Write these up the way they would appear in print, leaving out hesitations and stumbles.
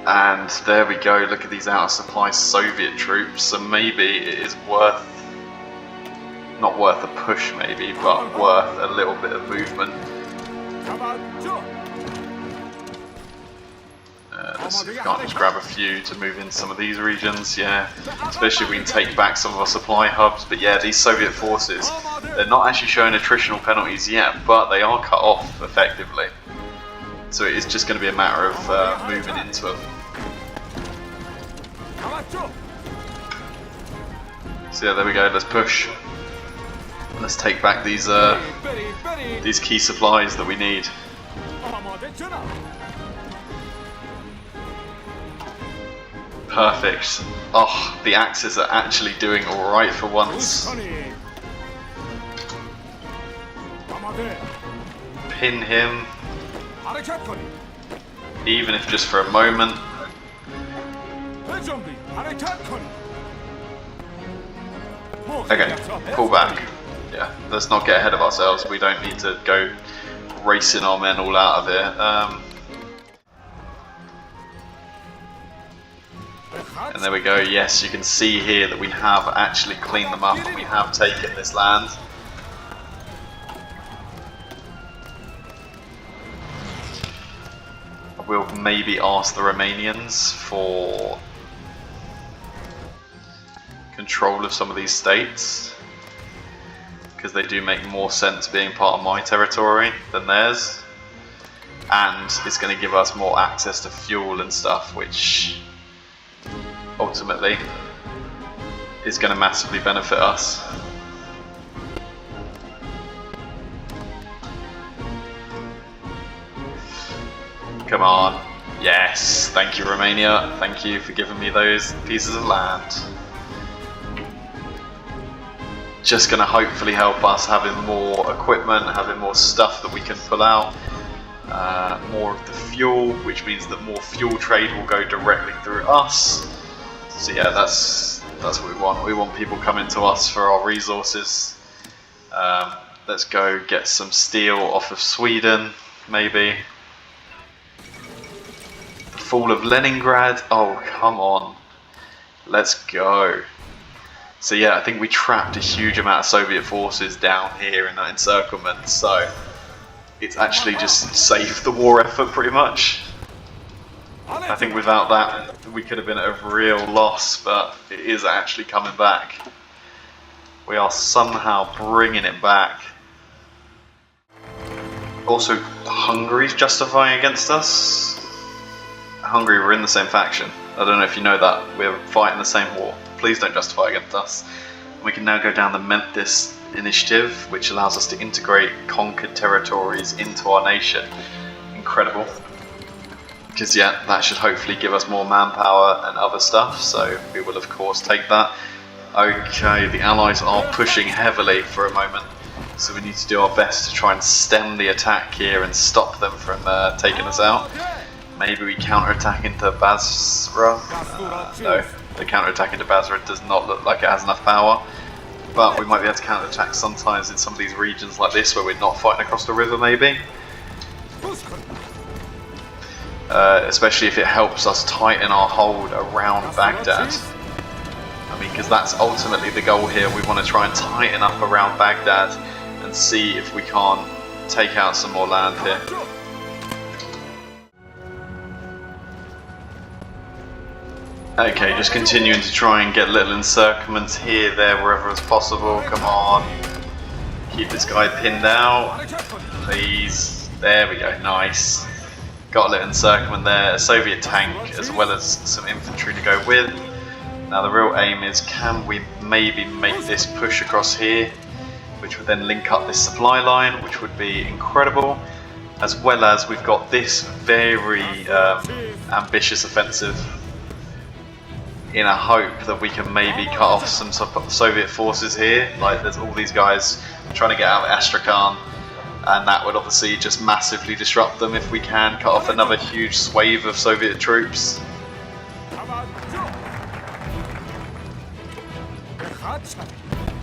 And there we go, look at these out of supply Soviet troops, so maybe it is worth, not worth a push maybe, but worth a little bit of movement. Let's see if we can't just grab a few to move in some of these regions, yeah. Especially if we can take back some of our supply hubs, but yeah, these Soviet forces, they're not actually showing attritional penalties yet, but they are cut off effectively. So it is just going to be a matter of moving into them. So yeah, there we go, let's push. Let's take back these key supplies that we need. Perfect. Oh, the Axis are actually doing alright for once. Pin him. Even if just for a moment. Okay, pull back. Yeah, let's not get ahead of ourselves. We don't need to go racing our men all out of here. And there we go, yes, you can see here that we have actually cleaned them up and we have taken this land. We'll maybe ask the Romanians for control of some of these states, because they do make more sense being part of my territory than theirs, and it's going to give us more access to fuel and stuff, which ultimately is going to massively benefit us. Come on. Yes, thank you Romania, thank you for giving me those pieces of land. Just going to hopefully help us having more equipment, having more stuff that we can pull out. More of the fuel, which means that more fuel trade will go directly through us. So yeah, that's what we want. We want people coming to us for our resources. Let's go get some steel off of Sweden, maybe. The fall of Leningrad. Oh, come on. Let's go. So yeah, I think we trapped a huge amount of Soviet forces down here in that encirclement. So it's actually just saved the war effort pretty much. I think without that we could have been at a real loss, but it is actually coming back. We are somehow bringing it back. Also, Hungary's justifying against us. Hungary, we're in the same faction. I don't know if you know that. We're fighting the same war. Please don't justify against us. We can now go down the Memphis initiative, which allows us to integrate conquered territories into our nation. Incredible. Because yeah, that should hopefully give us more manpower and other stuff, so we will of course take that. Okay, the Allies are pushing heavily for a moment, so we need to do our best to try and stem the attack here and stop them from taking us out. Maybe we counter-attack into Basra? No, the counter-attack into Basra does not look like it has enough power, but we might be able to counter-attack sometimes in some of these regions like this where we're not fighting across the river maybe. Especially if it helps us tighten our hold around Baghdad. I mean, because that's ultimately the goal here. We want to try and tighten up around Baghdad and see if we can't take out some more land here. Okay, just continuing to try and get little encirclements here, there, wherever it's possible. Come on. Keep this guy pinned out. Please. There we go. Nice. Got a little encirclement there, a Soviet tank as well as some infantry to go with. Now the real aim is, can we maybe make this push across here, which would then link up this supply line, which would be incredible, as well as we've got this very ambitious offensive in a hope that we can maybe cut off some Soviet forces here. Like there's all these guys trying to get out of Astrakhan, and that would obviously just massively disrupt them if we can cut off another huge swathe of Soviet troops.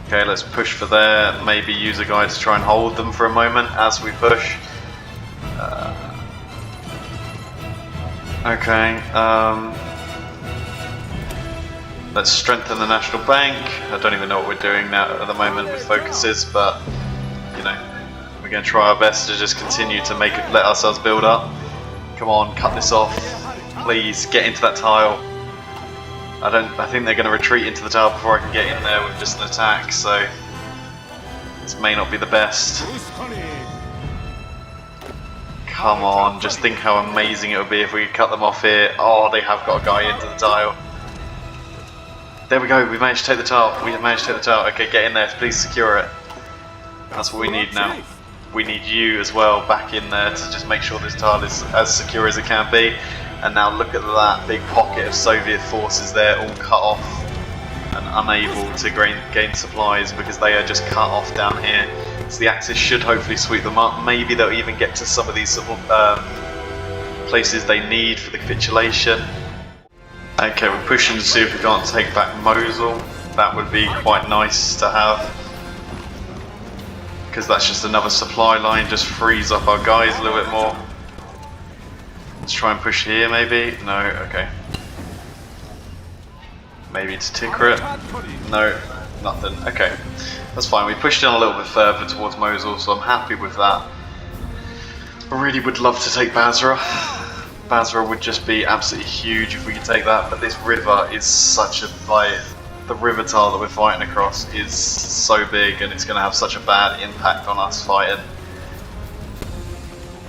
Okay, let's push for there, maybe use a guy to try and hold them for a moment as we push. Okay, let's strengthen the National Bank. I don't even know what we're doing now at the moment with focuses, but you know, we're going to try our best to just continue to let ourselves build up. Come on, cut this off. Please get into that tile. I think they're going to retreat into the tile before I can get in there with just an attack, so this may not be the best. Come on, just think how amazing it would be if we could cut them off here. Oh, they have got a guy into the tile. There we go, we managed to take the tile. We have managed to take the tile. Okay, get in there, please secure it. That's what we need now. We need you as well back in there to just make sure this tile is as secure as it can be. And now look at that big pocket of Soviet forces there, all cut off and unable to gain supplies because they are just cut off down here. So the Axis should hopefully sweep them up. Maybe they'll even get to some of these places they need for the capitulation. Okay, we're pushing to see if we can't take back Mosul. That would be quite nice to have, because that's just another supply line, just frees up our guys a little bit more. Let's try and push here maybe. No, okay. Maybe to Tikrit. No, nothing. Okay, that's fine. We pushed in a little bit further towards Mosul, so I'm happy with that. I really would love to take Basra. Basra would just be absolutely huge if we could take that, but this river is such a the river tile that we're fighting across is so big, and it's going to have such a bad impact on us fighting.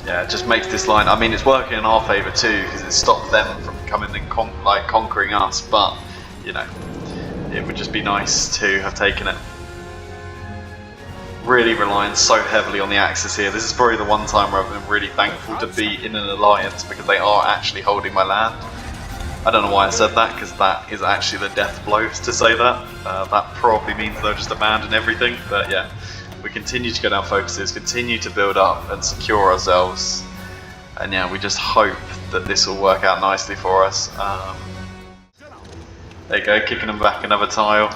Yeah, it just makes this line, I mean, it's working in our favour too, because it stopped them from coming and conquering us, but you know, it would just be nice to have taken it. Really relying so heavily on the Axis here. This is probably the one time where I've been really thankful to be in an alliance, because they are actually holding my land. I don't know why I said that, because that is actually the death blow to say that. That probably means they'll just abandon everything, but yeah. We continue to go down focuses, continue to build up and secure ourselves, and yeah, we just hope that this will work out nicely for us. There you go, kicking them back another tile.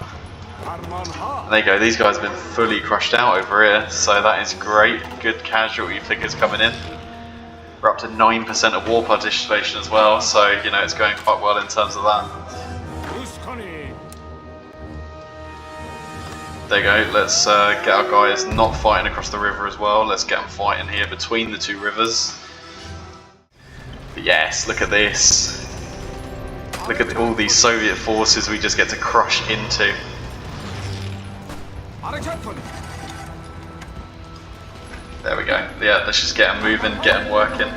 There you go, these guys have been fully crushed out over here, so that is great. Good casualty figures coming in. We're up to 9% of war participation as well, so you know, it's going quite well in terms of that. There you go, let's get our guys not fighting across the river as well. Let's get them fighting here between the two rivers. But yes, look at this. Look at all these Soviet forces we just get to crush into. There we go. Yeah, let's just get them moving, get them working.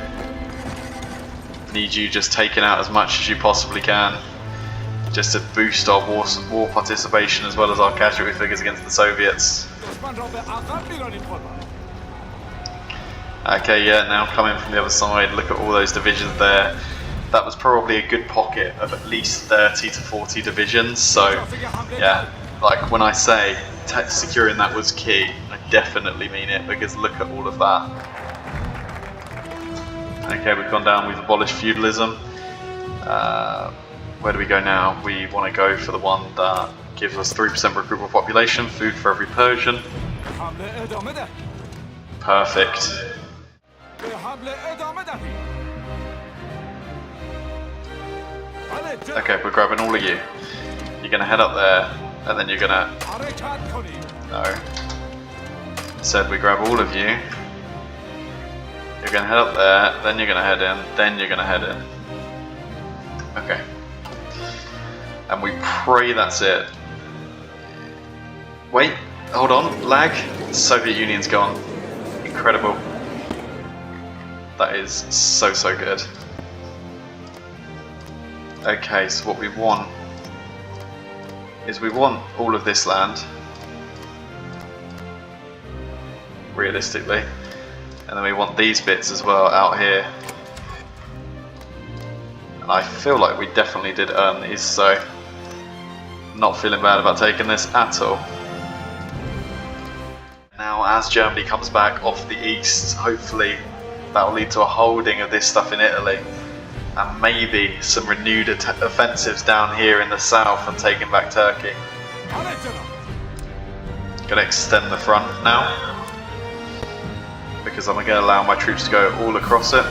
Need you just taking out as much as you possibly can, just to boost our war participation as well as our casualty figures against the Soviets. Okay, yeah, now coming from the other side, look at all those divisions there. That was probably a good pocket of at least 30 to 40 divisions, so yeah, like when I say securing that was key, I definitely mean it, because look at all of that. Okay, we've gone down, we've abolished feudalism. Where do we go now? We want to go for the one that gives us 3% recruitable population, food for every Persian. Perfect. Okay, we're grabbing all of you. You're going to head up there, and then you're going to... No. Said we grab all of you. You're going to head up there, then you're going to head in, then you're going to head in. Okay. And we pray that's it. Wait, hold on, lag. The Soviet Union's gone. Incredible. That is so good. Okay, so what we want is we want all of this land, realistically, and then we want these bits as well out here. And I feel like we definitely did earn these, so not feeling bad about taking this at all. Now as Germany comes back off the east, hopefully that will lead to a holding of this stuff in Italy, and maybe some renewed offensives down here in the south and taking back Turkey. Gonna extend the front now, because I'm going to allow my troops to go all across it.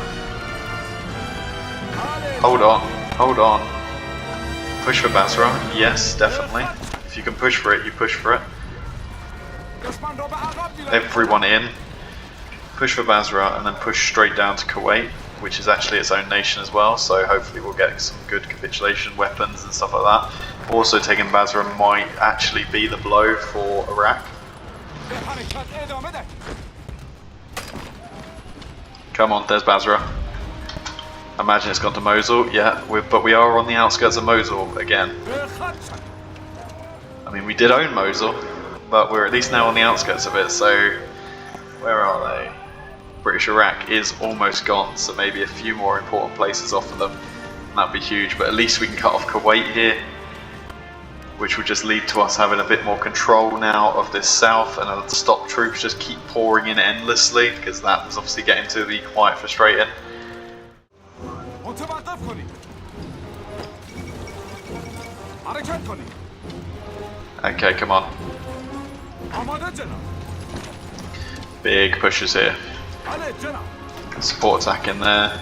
Hold on, hold on. Push for Basra, yes, definitely. If you can push for it, you push for it. Everyone in. Push for Basra and then push straight down to Kuwait, which is actually its own nation as well, so hopefully we'll get some good capitulation weapons and stuff like that. Also taking Basra might actually be the blow for Iraq. Come on, there's Basra. Imagine it's gone to Mosul, yeah, but we are on the outskirts of Mosul again. I mean, we did own Mosul, but we're at least now on the outskirts of it, so where are they? British Iraq is almost gone, so maybe a few more important places off of them, and that'd be huge, but at least we can cut off Kuwait here, which will just lead to us having a bit more control now of this south, and I'll stop troops just keep pouring in endlessly, because that was obviously getting to be quite frustrating. Okay, come on. Big pushes here. Support attack in there.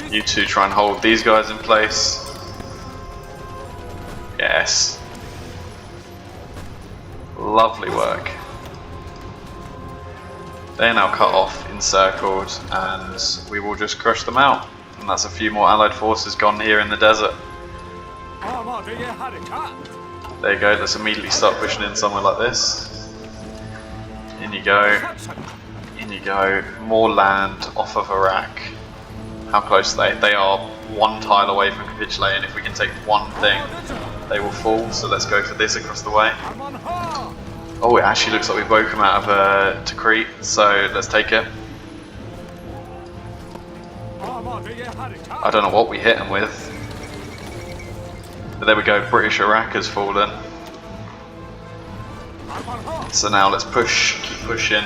You two try and hold these guys in place. Yes. Lovely work. They're now cut off, encircled, and we will just crush them out. And that's a few more Allied forces gone here in the desert. There you go, let's immediately start pushing in somewhere like this. In you go. In you go. More land off of Iraq. How close are they? They are one tile away from capitulating. If we can take one thing, they will fall. So let's go for this across the way. Oh, it actually looks like we both come out of Tikrit, so let's take it. I don't know what we hit them with. But there we go, British Iraq has fallen. So now let's push, keep pushing,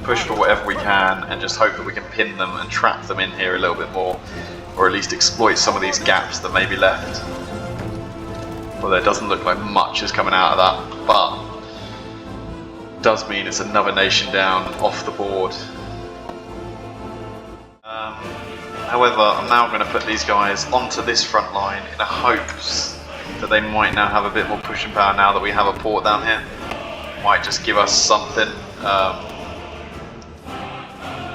push for whatever we can, and just hope that we can pin them and trap them in here a little bit more, or at least exploit some of these gaps that may be left. Well, it doesn't look like much is coming out of that, but it does mean it's another nation down off the board. However, I'm now going to put these guys onto this front line in a hopes that they might now have a bit more pushing power now that we have a port down here. Might just give us something.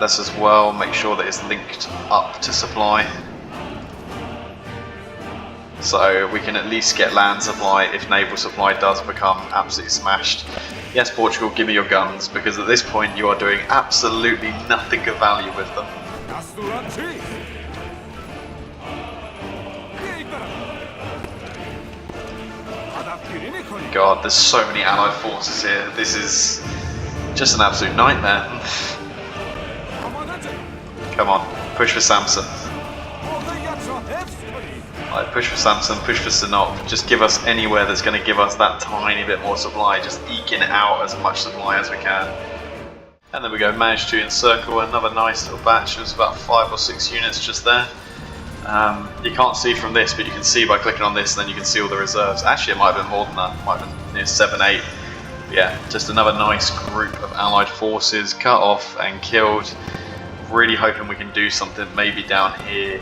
Let's as well make sure that it's linked up to supply, so we can at least get land supply if naval supply does become absolutely smashed. Yes, Portugal, give me your guns, because at this point you are doing absolutely nothing of value with them. God, there's so many Allied forces here. This is just an absolute nightmare. Come on, push for Samson. Right, push for Samson, push for Sinop. Just give us anywhere that's going to give us that tiny bit more supply. Just eking out as much supply as we can. And there we go, managed to encircle another nice little batch. There's about 5 or 6 units just there. You can't see from this, but you can see by clicking on this, and then you can see all the reserves. Actually, it might have been more than that. It might have been near 7, 8. But yeah, just another nice group of Allied forces cut off and killed. Really hoping we can do something maybe down here.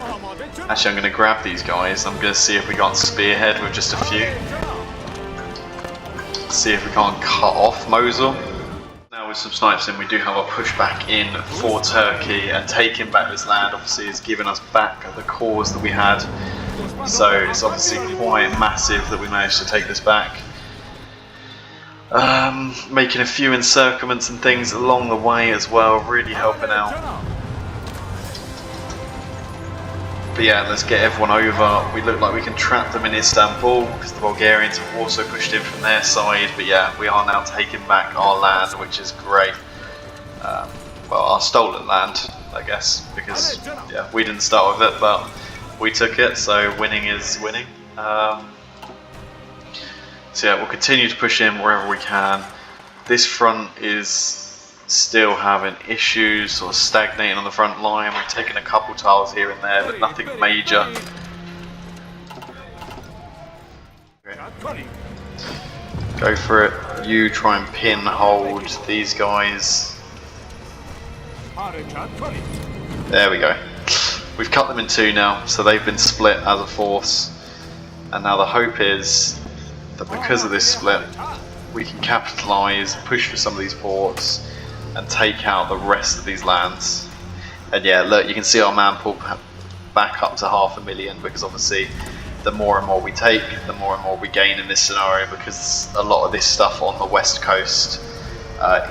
Actually, I'm going to grab these guys. I'm going to see if we can't spearhead with just a few. See if we can't cut off Mosul. Now with some snipes in, we do have a pushback in for Turkey, and taking back this land obviously has given us back the cause that we had. So it's obviously quite massive that we managed to take this back. Making a few encirclements and things along the way as well, really helping out. But yeah, let's get everyone over. We look like we can trap them in Istanbul, because the Bulgarians have also pushed in from their side. But yeah, we are now taking back our land, which is great. Well, our stolen land, I guess, because yeah, we didn't start with it, but we took it, so winning is winning. So yeah, we'll continue to push in wherever we can. This front is still having issues, sort of stagnating on the front line. We're taking a couple tiles here and there, but nothing major. Go for it. You try and pin hold these guys. There we go. we've cut them in two now, so they've been split as a force, and now the hope is that because of this split we can capitalise, push for some of these ports and take out the rest of these lands. And yeah, look, you can see our man pool back up to 500,000, because obviously the more and more we take, the more and more we gain in this scenario, because a lot of this stuff on the west coast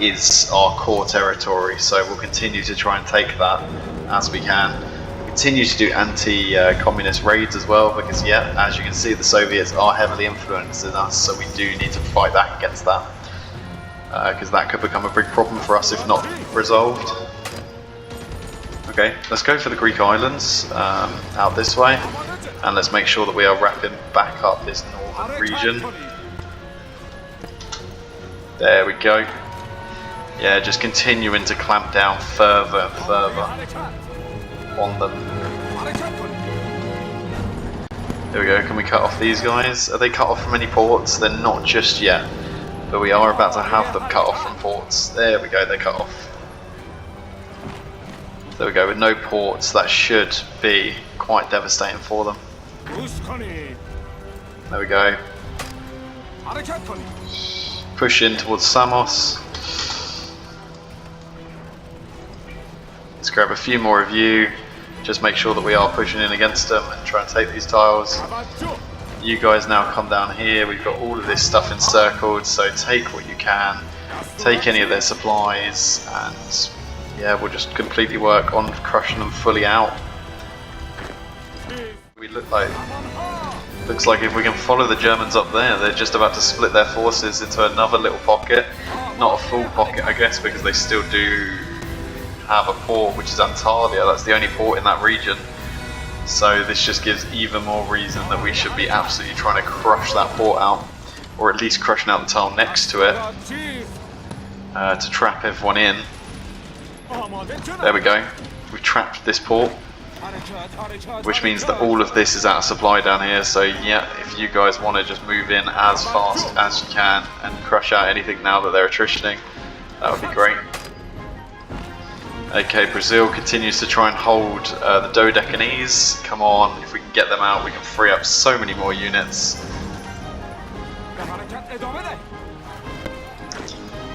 is our core territory, so we'll continue to try and take that as we can. We'll continue to do anti-communist raids as well, because yeah, as you can see, the Soviets are heavily influencing us, so we do need to fight back against that, because that could become a big problem for us if not resolved. Okay, let's go for the Greek islands out this way, and let's make sure that we are wrapping back up this northern region. There we go. Yeah, just continuing to clamp down further and further on them. There we go, can we cut off these guys? Are they cut off from any ports? They're not just yet, but we are about to have them cut off from ports. There we go, they're cut off. There we go, with no ports, that should be quite devastating for them. There we go. Push in towards Samos. Let's grab a few more of you. Just make sure that we are pushing in against them and try and take these tiles. You guys now come down here. We've got all of this stuff encircled, so take what you can. Take any of their supplies, and yeah, we'll just completely work on crushing them fully out. We looks like if we can follow the Germans up there, they're just about to split their forces into another little pocket. Not a full pocket, I guess, because they still do have a port, which is Antalya. That's the only port in that region. So this just gives even more reason that we should be absolutely trying to crush that port out, or at least crushing out the tile next to it, to trap everyone in. There we go. We've trapped this port, which means that all of this is out of supply down here. So yeah, if you guys want to just move in as fast as you can and crush out anything now that they're attritioning, that would be great. Okay, Brazil continues to try and hold the Dodecanese. Come on, if we can get them out, we can free up so many more units.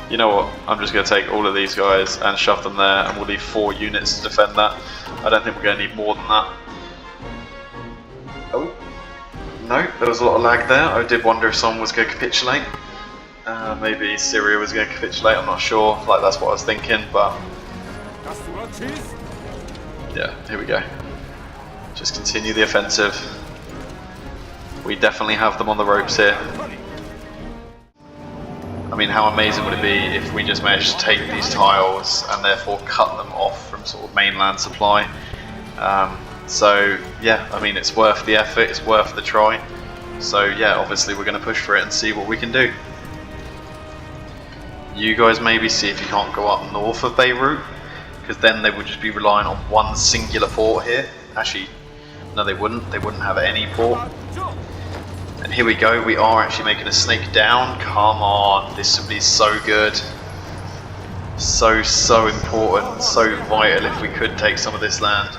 You know what, I'm just going to take all of these guys and shove them there, and we'll leave 4 units to defend that. I don't think we're going to need more than that. Oh, no, there was a lot of lag there. I did wonder if someone was going to capitulate. Maybe Syria was going to capitulate, I'm not sure. Like, that's what I was thinking, but yeah, here we go. Just continue the offensive. We definitely have them on the ropes here. I mean, how amazing would it be if we just managed to take these tiles and therefore cut them off from sort of mainland supply. So yeah, I mean, it's worth the effort, it's worth the try. So yeah, obviously we're going to push for it and see what we can do. You guys maybe see if you can't go up north of Beirut, because then they would just be relying on one singular port here. Actually, no, they wouldn't have any port. And here we go, we are actually making a snake down. Come on, this would be so good. So important, so vital if we could take some of this land.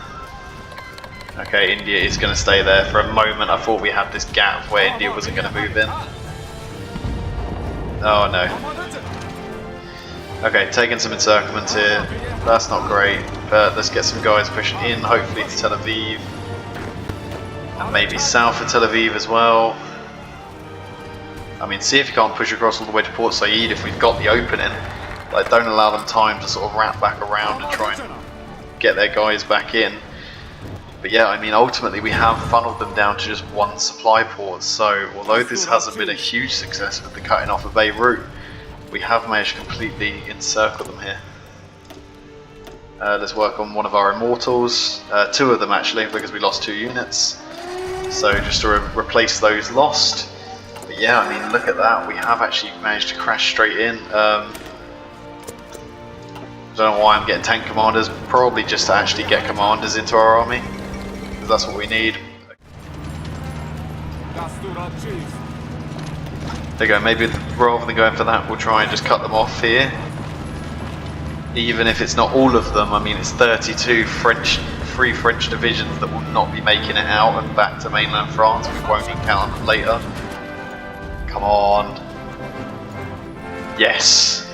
Okay, India is going to stay there. For a moment I thought we had this gap where India wasn't going to move in. Oh no. Okay, taking some encirclement here. That's not great, but let's get some guys pushing in, hopefully to Tel Aviv. And maybe south of Tel Aviv as well. I mean, see if you can't push across all the way to Port Said if we've got the opening. Like, don't allow them time to sort of wrap back around and try and get their guys back in. But yeah, I mean, ultimately we have funneled them down to just one supply port. So although this hasn't been a huge success with the cutting off of Beirut, we have managed to completely encircle them here. Let's work on one of our immortals, 2 of them actually, because we lost 2 units. So just to replace those lost. But yeah, I mean, look at that, we have actually managed to crash straight in. Don't know why I'm getting tank commanders, probably just to actually get commanders into our army, because that's what we need. There you go, maybe rather than going for that, we'll try and just cut them off here. Even if it's not all of them, I mean, it's 32 French 3 French divisions that will not be making it out and back to mainland France. We won't encounter them later. Come on. Yes.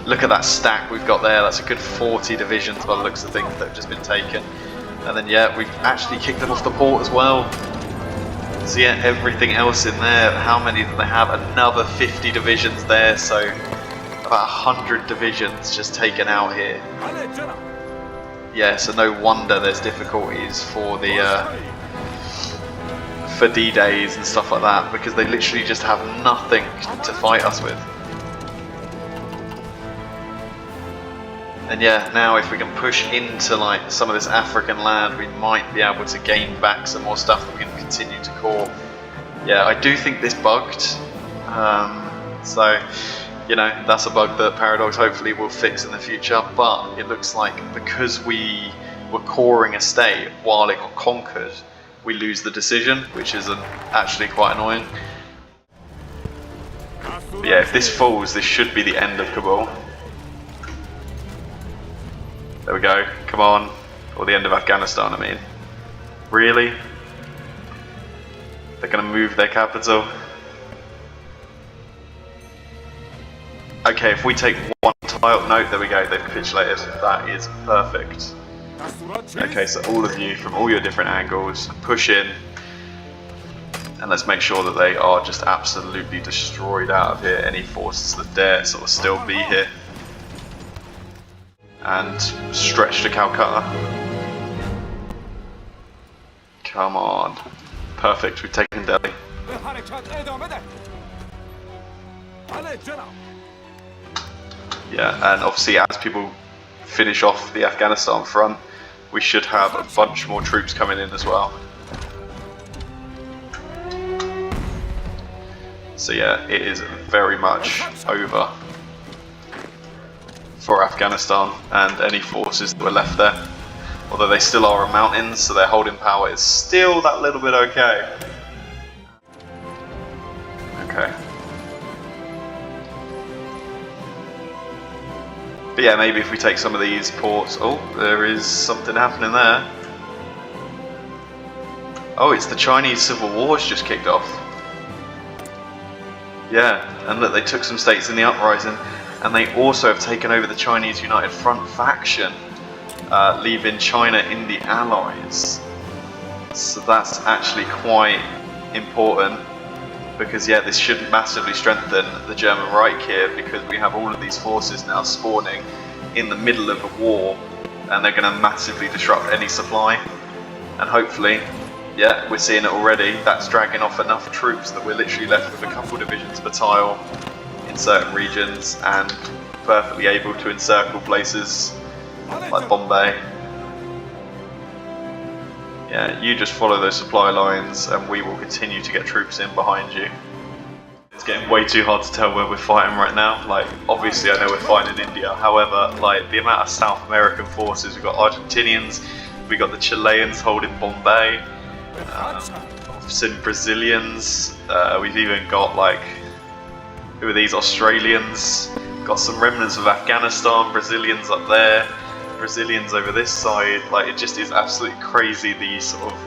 Look at that stack we've got there. That's a good 40 divisions by the looks of things that have just been taken. And then yeah, we've actually kicked them off the port as well. So yeah, everything else in there. How many do they have? Another 50 divisions there, so about 100 divisions just taken out here. Yeah, so no wonder there's difficulties for the for D-days and stuff like that, because they literally just have nothing to fight us with. And yeah, now if we can push into like some of this African land, we might be able to gain back some more stuff that we can continue to core. Yeah, I do think this bugged. So, you know, that's a bug that Paradox hopefully will fix in the future. But it looks like because we were coring a state while it got conquered, we lose the decision, which is actually quite annoying. But yeah, if this falls, this should be the end of Kabul. There we go, come on. Or the end of Afghanistan, I mean. Really? They're gonna move their capital? Okay, if we take one tile, no, there we go, they've capitulated. That is perfect. Okay, so all of you, from all your different angles, push in. And let's make sure that they are just absolutely destroyed out of here. Any forces that dare sort of still be here. And stretch to Calcutta. Come on. Perfect, we've taken Delhi. Yeah, and obviously as people finish off the Afghanistan front, we should have a bunch more troops coming in as well. So yeah, it is very much over for Afghanistan and any forces that were left there. Although they still are on mountains, so their holding power is still that little bit okay. Okay. But yeah, maybe if we take some of these ports... Oh, there is something happening there. Oh, it's the Chinese Civil War's just kicked off. Yeah, and look, they took some states in the uprising. And they also have taken over the Chinese United Front faction, leaving China in the Allies. So that's actually quite important, because yeah, this should massively strengthen the German Reich here, because we have all of these forces now spawning in the middle of a war, and they're going to massively disrupt any supply. And hopefully, yeah, we're seeing it already, that's dragging off enough troops that we're literally left with a couple divisions per tile in certain regions, and perfectly able to encircle places like Bombay. Yeah, you just follow those supply lines and we will continue to get troops in behind you. It's getting way too hard to tell where we're fighting right now. Like, obviously I know we're fighting in India, however, like the amount of South American forces, we've got Argentinians, we've got the Chileans holding Bombay, I've seen Brazilians, we've even got like, who are these, Australians, got some remnants of Afghanistan, Brazilians up there, Brazilians over this side. Like, it just is absolutely crazy, the sort of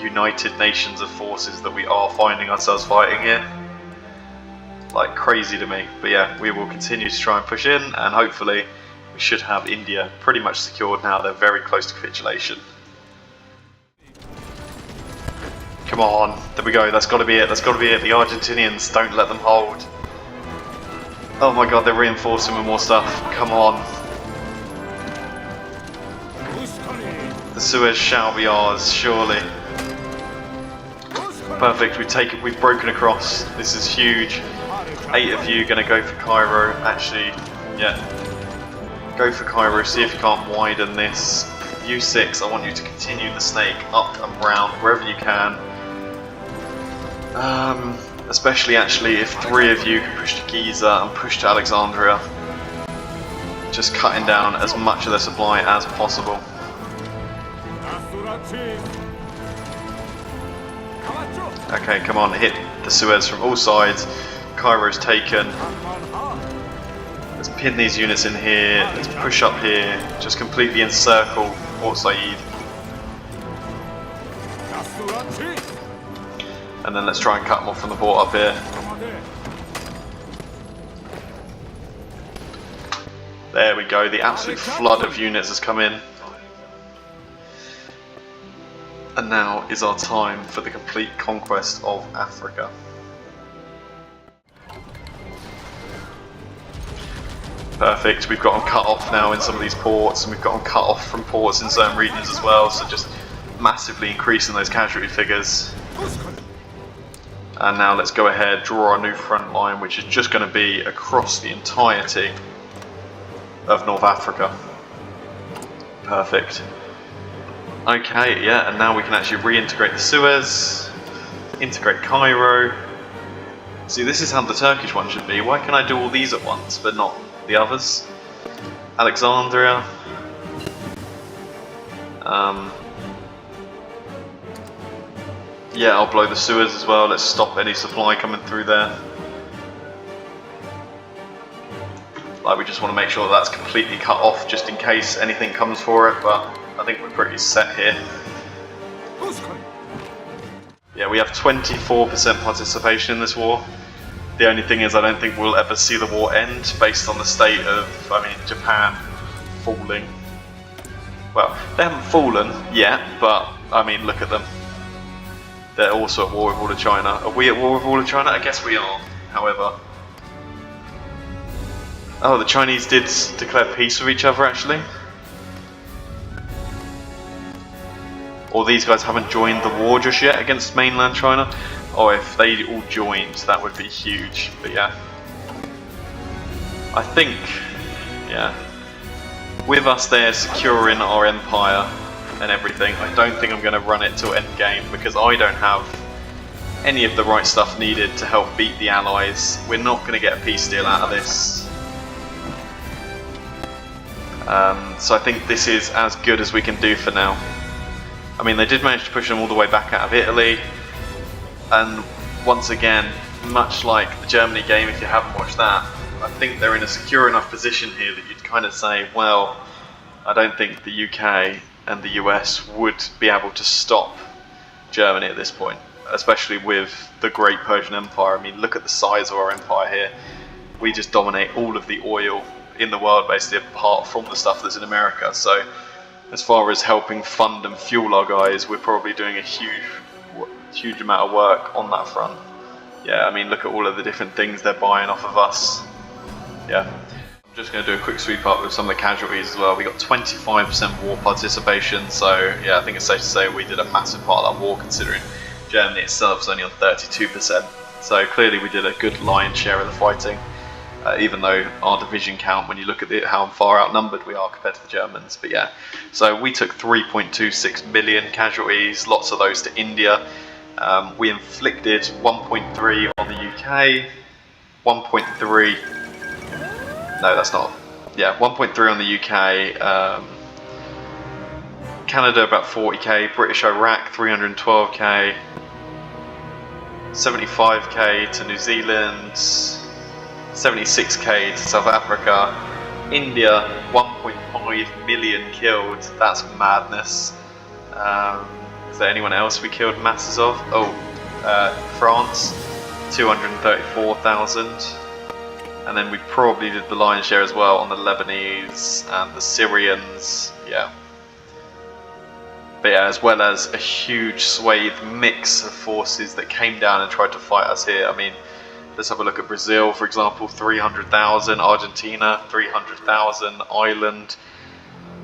United Nations of forces that we are finding ourselves fighting here. Like, crazy to me. But yeah, we will continue to try and push in, and hopefully we should have India pretty much secured now. They're very close to capitulation. Come on, there we go, that's got to be it, that's got to be it. The Argentinians, don't let them hold. Oh my god, they're reinforcing with more stuff. Come on. The Suez shall be ours, surely. Perfect, we've broken across. This is huge. 8 of you gonna go for Cairo. Actually, yeah. Go for Cairo, see if you can't widen this. You 6, I want you to continue the snake up and round wherever you can. Especially actually if 3 of you can push to Giza and push to Alexandria. Just cutting down as much of their supply as possible. Okay, come on, hit the Suez from all sides. Cairo's taken. Let's pin these units in here. Let's push up here. Just completely encircle Port Said. And then let's try and cut them off from the port up here. There we go, the absolute flood of units has come in. And now is our time for the complete conquest of Africa. Perfect, we've got them cut off now in some of these ports, and we've got them cut off from ports in certain regions as well, so just massively increasing those casualty figures. And now let's go ahead, draw our new front line, which is just going to be across the entirety of North Africa. Perfect. Okay, yeah, and now we can actually reintegrate the Suez, integrate Cairo. See, this is how the Turkish one should be. Why can I do all these at once, but not the others? Alexandria. Yeah, I'll blow the Suez as well. Let's stop any supply coming through there. Like, we just want to make sure that that's completely cut off just in case anything comes for it, but I think we're pretty set here. Yeah, we have 24% participation in this war. The only thing is I don't think we'll ever see the war end based on the state of, I mean, Japan falling. Well, they haven't fallen yet, but I mean, look at them. They're also at war with all of China. Are we at war with all of China? I guess we are, however. Oh, the Chinese did declare peace with each other, actually. Or these guys haven't joined the war just yet against mainland China. Oh, if they all joined, that would be huge. But yeah. I think, yeah. With us there securing our empire and everything, I don't think I'm going to run it till endgame because I don't have any of the right stuff needed to help beat the Allies. We're not going to get a peace deal out of this. So I think this is as good as we can do for now. I mean, they did manage to push them all the way back out of Italy, and once again, much like the Germany game, if you haven't watched that, I think they're in a secure enough position here that you'd kind of say, well, I don't think the UK and the US would be able to stop Germany at this point, especially with the great Persian Empire. I mean, look at the size of our empire here. We just dominate all of the oil in the world, basically, apart from the stuff that's in America. So as far as helping fund and fuel our guys, we're probably doing a huge amount of work on that front. Yeah, I mean, look at all of the different things they're buying off of us. Yeah, I'm just going to do a quick sweep up with some of the casualties as well. We got 25% war participation, so yeah, I think it's safe to say we did a massive part of that war, considering Germany itself is only on 32%. So clearly we did a good lion's share of the fighting. Even though our division count, when you look at how far outnumbered we are compared to the Germans. But yeah, so we took 3.26 million casualties, lots of those to India. We inflicted 1.3 on the UK, 1.3, no that's not, yeah, 1.3 on the UK, Canada about 40k, British Iraq 312k, 75k to New Zealand, 76k to South Africa, India 1.5 million killed. That's madness. Is there anyone else we killed masses of? Oh, France 234,000, and then we probably did the lion's share as well on the Lebanese and the Syrians. Yeah. But yeah, as well as a huge swathe mix of forces that came down and tried to fight us here. I mean, let's have a look at Brazil, for example, 300,000, Argentina, 300,000, Ireland,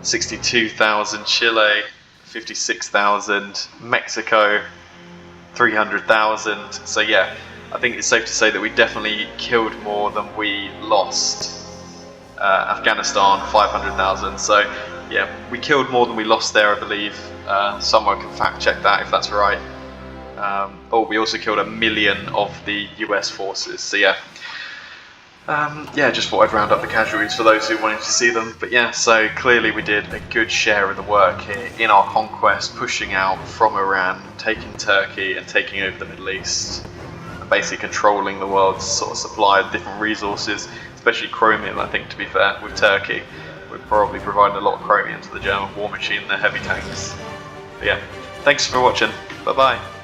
62,000, Chile, 56,000, Mexico, 300,000. So yeah, I think it's safe to say that we definitely killed more than we lost. Afghanistan, 500,000. So yeah, we killed more than we lost there, I believe. Someone can fact check that if that's right. Oh, we also killed 1 million of the US forces, so yeah. Yeah, just thought I'd round up the casualties for those who wanted to see them. But yeah, so clearly we did a good share of the work here in our conquest, pushing out from Iran, taking Turkey and taking over the Middle East, and basically controlling the world's sort of supply of different resources, especially chromium. I think, to be fair, with Turkey, we're probably providing a lot of chromium to the German war machine and their heavy tanks. But yeah, thanks for watching. Bye bye.